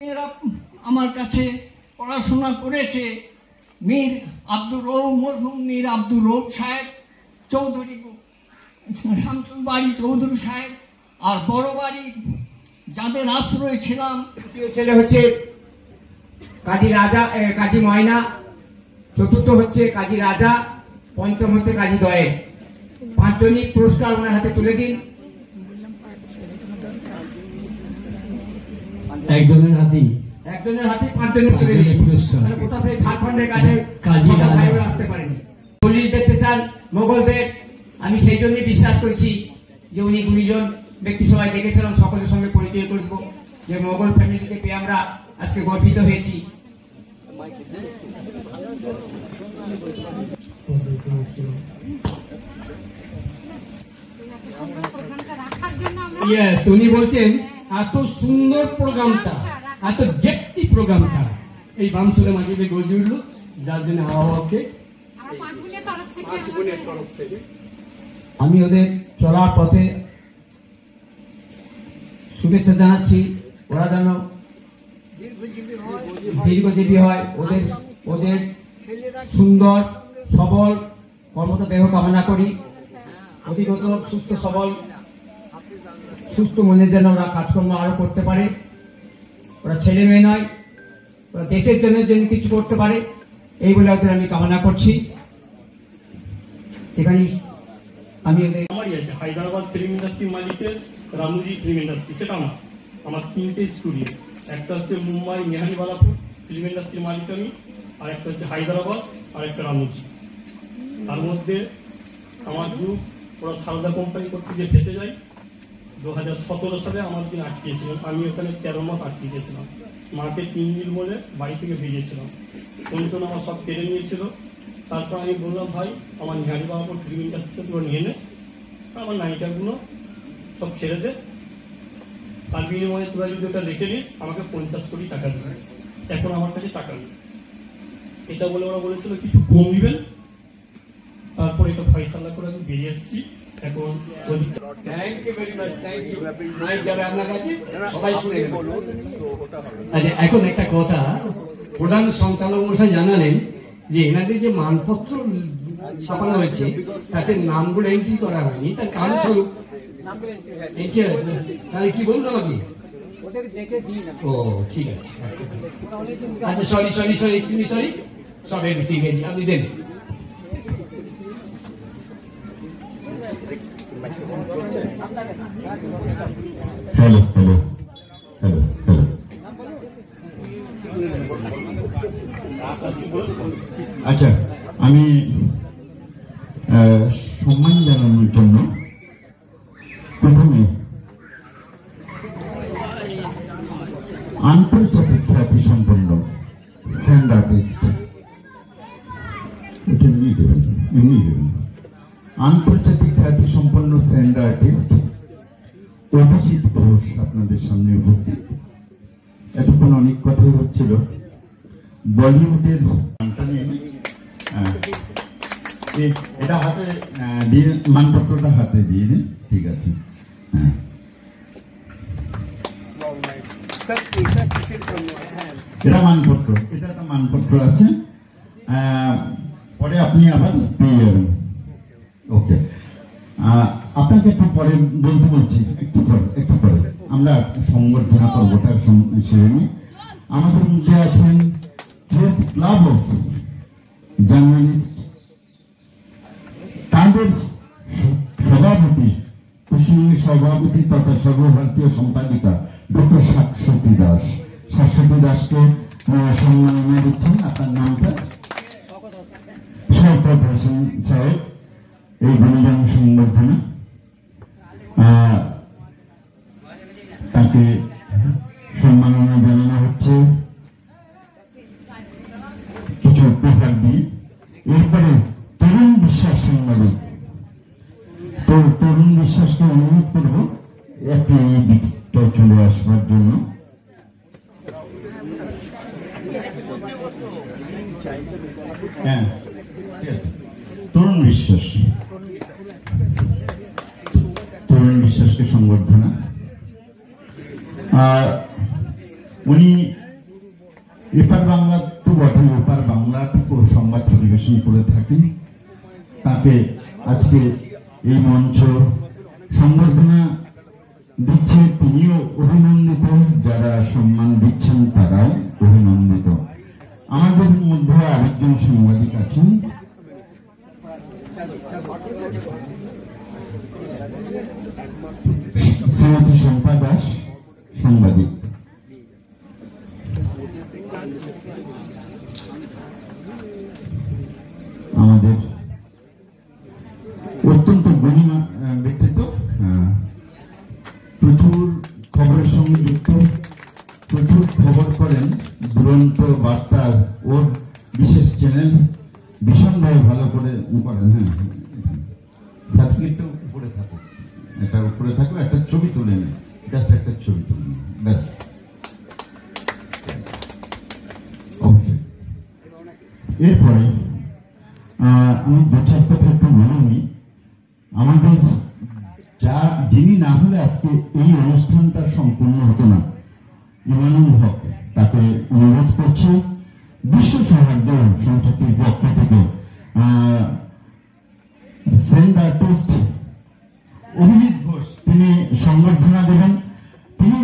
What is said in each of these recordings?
এরা আমার কাছে পড়াশোনা করেছে। মীর আব্দুর রৌফ, মরহুম মীর আব্দুর রৌফ সাহেব চৌধুরী, শামসুল বাড়ি চৌধুরী সাহেব, আর বড় বাড়ি যাদের আশ্রয় ছিলাম। তৃতীয় ছেলে হচ্ছে কাজী রাজা, কাজী ময়না। চতুর্থ হচ্ছে কাজী রাজা। পঞ্চম হচ্ছে কাজী দয়ে। 5 জনই পুরস্কার ওনার হাতে তুলে দিন। একজনের হাতেই 5 জনের তুলে দিন পুরস্কার। কোথা থেকে ঝাড়খণ্ডের কাজী ভাইরা আসতে পারেনি। দলিল দেখতে চান মোগলদের। আমি সেই জন্যই বিশ্বাস করছি যে উনি গুণীজন ব্যক্তি সবাই দেখেছিলাম, সকলের সঙ্গে পরিচয় করব যে মোগল ফ্যামিলিকে পেয়ে আমরা আজকে গর্বিত হয়েছি। উনি বলছেন এত সুন্দর প্রোগ্রামটা, এত জেপ্তি প্রোগ্রামটা এই বামসুলে মাঝে গড়ে উঠল, যার জন্য আহ্বায়ককে আমি ওদের চলার পথে শুভেচ্ছা জানাচ্ছি। ওরা যেন দীর্ঘজীবী হয়, ওদের সুন্দর সবল কর্মঠ দেহ কামনা করি। অধিকতর সুস্থ সবল সুস্থ মনের যেন ওরা কাজকর্ম আরো করতে পারে। ওরা ছেলে মেয়ে নয়, ওরা দেশের জন্য কিছু করতে পারে, এই বলে ওদের আমি কামনা করছি। এখানে আমি আমারই আছে হায়দ্রাবাদ ফিল্ম ইন্ডাস্ট্রি মালিকের রামুজি ফিল্ম ইন্ডাস্ট্রি, সেটা আমার 3টে স্টুডিও। একটা হচ্ছে মুম্বাই মেহানিবালাপুর ফিল্ম ইন্ডাস্ট্রি মালিক আমি, আর একটা হচ্ছে হায়দ্রাবাদ, আর একটা রামুজি। তার মধ্যে আমার গ্রুপ ওরা সারদা কোম্পানি করতে গিয়ে ফেসে যায়। 2017 সালে আমার দিন আটকিয়েছিলাম। আমি ওখানে 13 মাস আটকিয়েছিলাম। মাকে 3 দিন বলে বাড়ি থেকে বেরিয়েছিলাম। কোন আমার সব কেড়ে নিয়েছিল। তারপর আমি বললাম, ভাই আমার নিহারি বাবাপুর ফিল্ম ইন্ডাস্ট্রিতে পুরো নিয়ে নে, আমার নায়িকাগুলো সব ছেড়ে দে, তার বিনিময়ে তোরা যদি ওটা রেখে নিস আমাকে 50 কোটি টাকা দেবে। এখন আমার কাছে টাকা নেই। এটা বলে ওরা বলেছিল কিছু কম দিবেন। তারপর এটা ফয়সালা করে আমি বেরিয়ে এসেছি। এখন এখন একটা কথা, প্রধান সঞ্চালক মশাই জানালেন যে এনাদের যে মানপত্র ছাপানো হয়েছে তাতে নামগুলো এন্ট্রি করা হয়নি, তার কারণ স্বরূপ এন্ট্রি আছে। তাহলে কি বলুন আমাকে? ও ঠিক আছে, আচ্ছা সরি সব ঠিক আছে, আপনি দেন। হ্যালো, আচ্ছা, আমি সম্মান জানানোর জন্য প্রথমে আন্তর্জাতিক খ্যাতি সম্পন্ন স্যান্ড আর্টিস্ট, আন্তর্জাতিক খ্যাতি সম্পন্ন স্যান্ড আর্টিস্ট অভিজিৎ ঘোষ আপনাদের সামনে উপস্থিত। এতক্ষণ অনেক কথাই হচ্ছিল বলিউডের। এটা হাতে দিয়ে, মানপত্রটা হাতে দিয়ে দিন, ঠিক আছে? হ্যাঁ, এটা মানপত্র, এটা একটা মানপত্র আছে, পরে আপনি আবার পেয়ে যাবেন। ওকে, আপনাকে একটু পরে বলতে বলছি, একটু পরে আমরা সংবর্ধনা পর্বটা সেরে নিই। আমাদের মধ্যে আছেন প্রেস ক্লাব অফ জার্নালিস্ট, তাদের সভাপতি, পশ্চিমবঙ্গের সভাপতি তথা সর্বভারতীয় সম্পাদিকা ডক্টর শাশ্বতী দাস। শাশ্বতী দাসকে সম্মাননা দিচ্ছেন। আপনার নামটা? শওকত হোসেন সাহেব। এই গুণগান সংবর্ধনা তাকে সম্মাননা জানানো হচ্ছে কিছু উপহার দিয়ে। এরপরে তরুণ বিশ্বাস সাংবাদিক, তরুণ বিশ্বাসকে অনুরোধ করবো একটু এই দিকটা চলে আসবার জন্য। হ্যাঁ, তরুণ বিশ্বাসকে সংবর্ধনা। উনি এপার বাংলা তো বটে, ওপার বাংলাটুকু সংবাদ পরিবেশন করে থাকেন। তাকে আজকে এই মঞ্চ সংবর্ধনা দিচ্ছে, তিনিও অভিনন্দিত, যারা সম্মান দিচ্ছেন তারাও অভিনন্দিত। আমাদের মধ্যে আরেকজন সাংবাদিক আছেন, শ্রীমতী শম্পা দাস, সাংবাদিক। আমাদের অত্যন্ত গুণী ব্যক্তিত্ব, প্রচুর খবরের সঙ্গে যুক্ত, প্রচুর খবর করেন, দুরন্ত বার্তা ওর বিশেষ চ্যানেল, ভীষণভাবে ভালো করে করেন। হ্যাঁ, সার্টিফিকেটটা উপরে থাকুক, এটা উপরে থাকুক, একটা ছবি তুলে নেন, জাস্ট একটা ছবি তুলে নেন, ব্যাস। এরপরে আমি দু চার কথা একটু মনে নিই। আমাদের যিনি না হলে আজকে এই অনুষ্ঠানটা সম্পূর্ণ হতো না, ইমানুল হক, তাকে অনুরোধ করছি বিশ্ব সৌহার্দ্য সংস্থাটির পক্ষ থেকে সেন্ড আর্টিস্ট অভিজিৎ ঘোষ তিনি সংবর্ধনা দেবেন। তিনি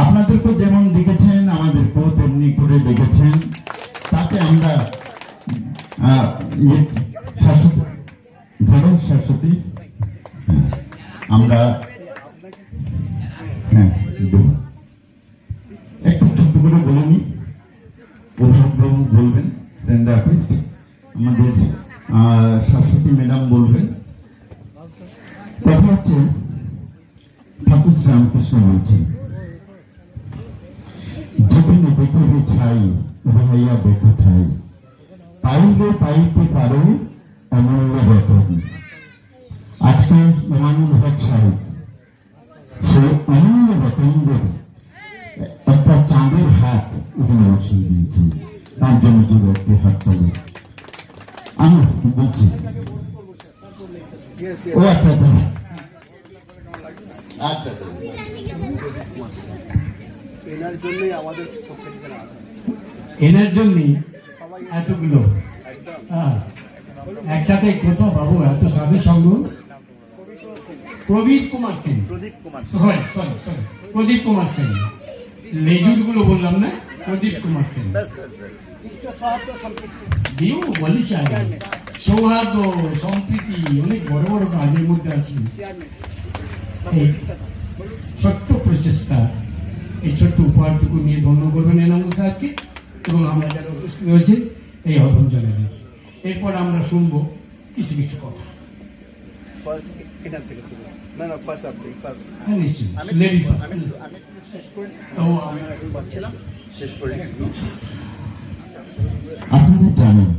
আপনাদেরকেও যেমন দেখেছেন, আমাদেরকেও তেমনি করে দেখেছেন। তাকে আমরা সরস্বতী আমরা একটু ছোট্ট করে বলে নি, অভিভাবক বলবেন, সেন্ড আর্টিস্ট আমাদের সরস্বতী ম্যাডাম বলবেন। কথা হচ্ছে ঠাকুর শ্রীরামকৃষ্ণ বলছেন, যেখানে দেখবে ছাই ভাইয়া দেখে ছাই, পাইলে পাইতে পারো অমূল্য বেতন। আজকে ইমানুল হক সাহেব সে অমূল্য বেতনদের একটা চাঁদের হাত এখানে বসিয়ে দিয়েছে, তার জন্য যে ব্যক্তি হাত তোলে। আমি বলছি ও আচ্ছা আচ্ছা আচ্ছা, এনার জন্যই এতগুলো একসাথে কোথাও বাবু এত সাধু সঙ্গ। প্রদীপ কুমার সেন, প্রদীপ কুমার সেন, লেজুর গুলো বললাম না, প্রদীপ কুমার সেন দিও বলিস। সৌহার্দ্য সম্প্রীতি অনেক বড় বড় কাজের মধ্যে আছি। এই ছোট্ট প্রচেষ্টা, এই ছোট্ট উপহারটুকু নিয়ে ধন্য করবেন এনামুল সাহেবকে এবং আমরা যারা উপস্থিত হয়েছি এই অধম জনের। এরপর আমরা শুনবো কিছু কিছু কথা। আপনারা জানেন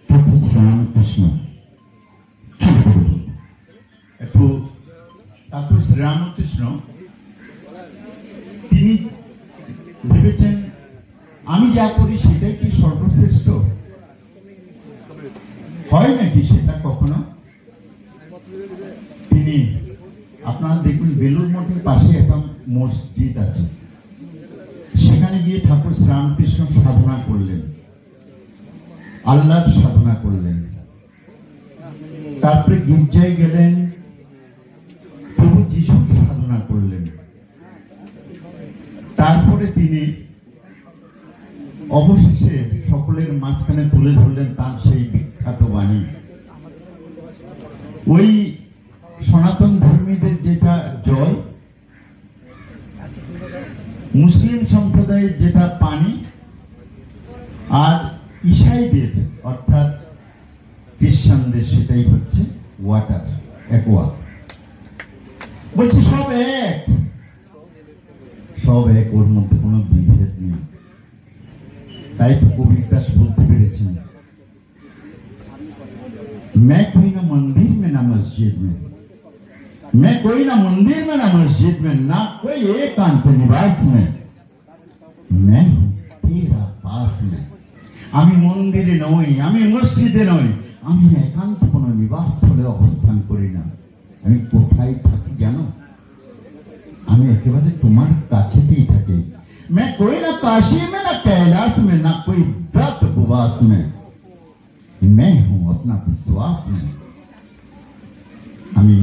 ঠাকুর শ্রীরামকৃষ্ণ, একটু ঠাকুর শ্রীরামকৃষ্ণ তিনি ভেবেছেন আমি যা করি সেটাই কি সর্বশ্রেষ্ঠ হয় নাকি, সেটা কখনো। তিনি আপনারা দেখুন বেলুর মঠের পাশে একটা মসজিদ আছে, সেখানে গিয়ে ঠাকুর শ্রীরামকৃষ্ণ সাধনা করলেন, আল্লাহর সাধনা করলেন। তারপরে গির্জায় গেলেন, প্রভু যিশুর সাধনা করলেন। তারপরে তিনি অবশেষে সকলের মাঝখানে তুলে ধরলেন তার সেই বিখ্যাত বাণী। ওই সনাতন ধর্মীদের যেটা জল, মুসলিম সম্প্রদায়ের যেটা পানি, আর ঈসাইদের অর্থাৎ খ্রিস্টানদের সেটাই হচ্ছে ওয়াটার, অ্যাকোয়া। বলছি সব এক, সব এক, ওর মধ্যে কোনো বিভেদ নেই। তাই তো কবির দাস বলতে পেরেছেন, मैं कोई ना मंदिर में ना मस्जिद में, मैं कोई ना मंदिर में ना मस्जिद में, ना कोई एकांत निवास में, मैं हूं तेरा पास में। আমি মন্দিরে নই, আমি মসজিদে নই, আমি একান্ত কোনো নিবাস স্থলে অবস্থান করি না। আমি কোথায় থাকি জানো? আমি একেবারে তোমার কাছেতেই থাকি। मैं कोई ना काशी में ना कैलाश में ना कोई व्रत उपवास में, मैं हूं अपना विश्वास में। আমি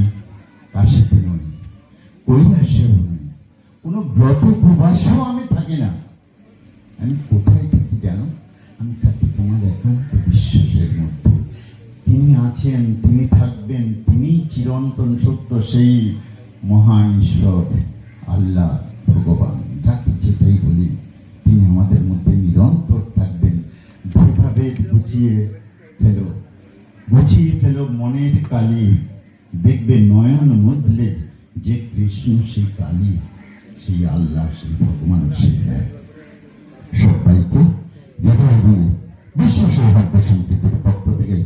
কাশীতে নই, কৈলাসেও নই, কোনো ব্রত উপবাসেও আমি থাকি না। আমি কোথায় থাকি জানো? আমি থাকি তোমার একান্ত বিশ্বাসের মধ্যে। তিনি আছেন, তিনি থাকবেন, তিনি চিরন্তন সত্য, সেই মহান ঈশ্বর আল্লাহ ভগবান, যাকে যেটাই বলি তিনি আমাদের মধ্যে নিরন্তর থাকবেন। যেভাবে গুছিয়ে ফেলো মনের কালি, দেখবে নয়ন মধ্যে যে কৃষ্ণ সেই কালী, সেই আল্লাহ, সেই ভগবান, সেই এক। সবাইকে হৃদয় দিয়ে বিশ্ব সৌভাগ্য সমিতির পক্ষ থেকে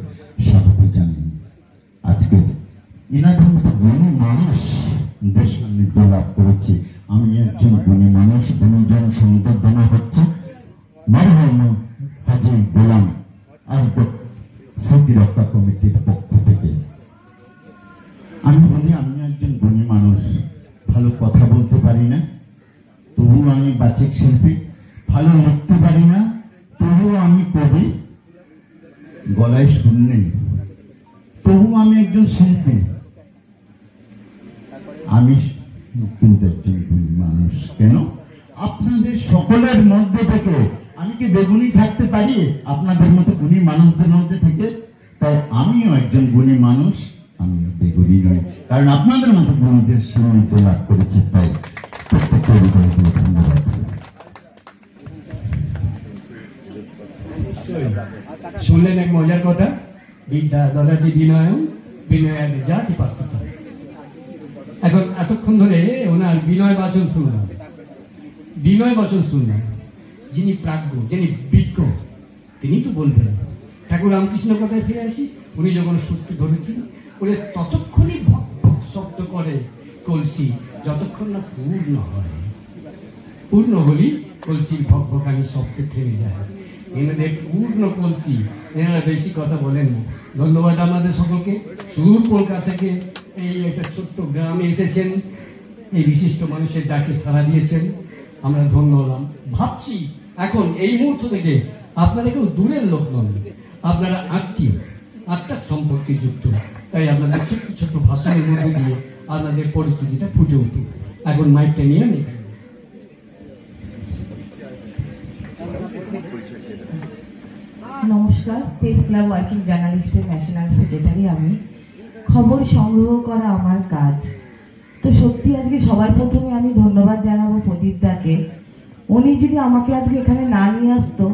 স্বাগত জানাই। আজকে ইনাদের মতো গুণী মানুষ দেশ সান্নিধ্য লাভ করেছে। আমি একজন গুণী মানুষ, গুণীজন সংবর্ধনা হচ্ছে মরহুম হাজী গোলাম আজগর স্মৃতি রক্ষা কমিটির পক্ষ থেকে। আমি বলি আমি একজন গুণী মানুষ, ভালো কথা বলতে পারি না, তবুও আমি বাচিক শিল্পী। ভালো লিখতে পারি না, তবুও আমি কবি। গলায় সুর নেই, তবুও আমি একজন শিল্পী। আমি কিন্তু একজন গুণী মানুষ। কেন? আপনাদের সকলের মধ্যে থেকে আমি কি বেগুনি থাকতে পারি আপনাদের মতো গুণী মানুষদের মধ্যে থেকে? তাই আমিও একজন গুণী মানুষ, আমি বেগুনি নই, কারণ আপনাদের মতো গুণীদের সান্নিধ্য লাভ করেছে। তাই প্রত্যেকের হৃদয় দিয়ে ধন্যবাদ। শুনলেন এক মজার কথা, বিদ্যা দলাটি বিনয়ম, বিনয়ের জাতি পার্থক্য। এখন এতক্ষণ ধরে ওনার বিনয় বাচন শুনলাম, যিনি প্রাজ্ঞ, যিনি বিজ্ঞ, তিনি তো বলবেন। ঠাকুর রামকৃষ্ণের কথায় ফিরে আসি, উনি যখন সূত্র ধরেছেন, বলে ততক্ষণই ভক ভক শব্দ করে কলসি, যতক্ষণ না পূর্ণ হয়। পূর্ণ হলি কলসির ভক ভকানি শব্দে থেমে যায়। এনাদের পূর্ণ কলসি, এনারা বেশি কথা বলেন না। ধন্যবাদ আমাদের সকলকে। সুদূর কলকাতা থেকে এই একটা ছোট্ট গ্রামে এসেছেন, এই বিশিষ্ট মানুষের ডাকে সাড়া দিয়েছেন, আমরা ধন্য হলাম। ভাবছি এখন এই মুহূর্ত থেকে আপনারা কেউ দূরের লোক নন, আপনারা আত্মীয়, আত্মার সম্পর্কে যুক্ত। তাই আপনাদের ছোট্ট ছোট্ট ভাষণের মধ্যে দিয়ে আপনাদের পরিস্থিতিটা ফুটে উঠুক। এখন মাইকটা নিয়ে নেই। নমস্কার, প্রেস ক্লাব ওয়ার্কিং জার্নালিস্টের ন্যাশনাল সেক্রেটারি আমি। খবর সংগ্রহ করা আমার কাজ। তো সত্যি আজকে সবার প্রথমে আমি ধন্যবাদ জানাবো প্রদীপ দাকে। উনি যদি আমাকে আজকে এখানে না নিয়ে আসতো,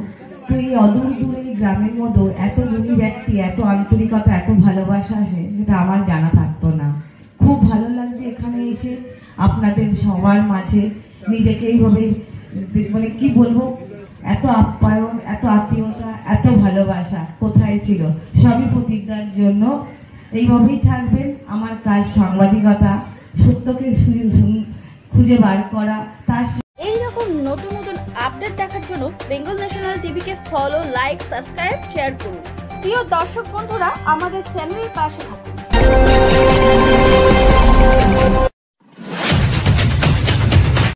তো এই অদূর দূরে এই গ্রামের মধ্যে এত গুণী ব্যক্তি, এত আন্তরিকতা, এত ভালোবাসা আছে, যেটা আমার জানা থাকতো না। খুব ভালো লাগছে এখানে এসে আপনাদের সবার মাঝে নিজেকে এইভাবে, মানে কি বলবো, এত আপ্যায়ন, এত আত্মীয়তা, এত ভালোবাসা কোথায় ছিল? সবই প্রতিজ্ঞার জন্য। এইভাবেই থাকবেন। আমার কাজ সাংবাদিকতা, সত্যকে খুঁজে বার করা। তার এইরকম নতুন নতুন আপডেট দেখার জন্য বেঙ্গল ন্যাশনাল টিভিকে ফলো, লাইক, সাবস্ক্রাইব, শেয়ার করুন। প্রিয় দর্শক বন্ধুরা, আমাদের চ্যানেলের পাশে থাকুন।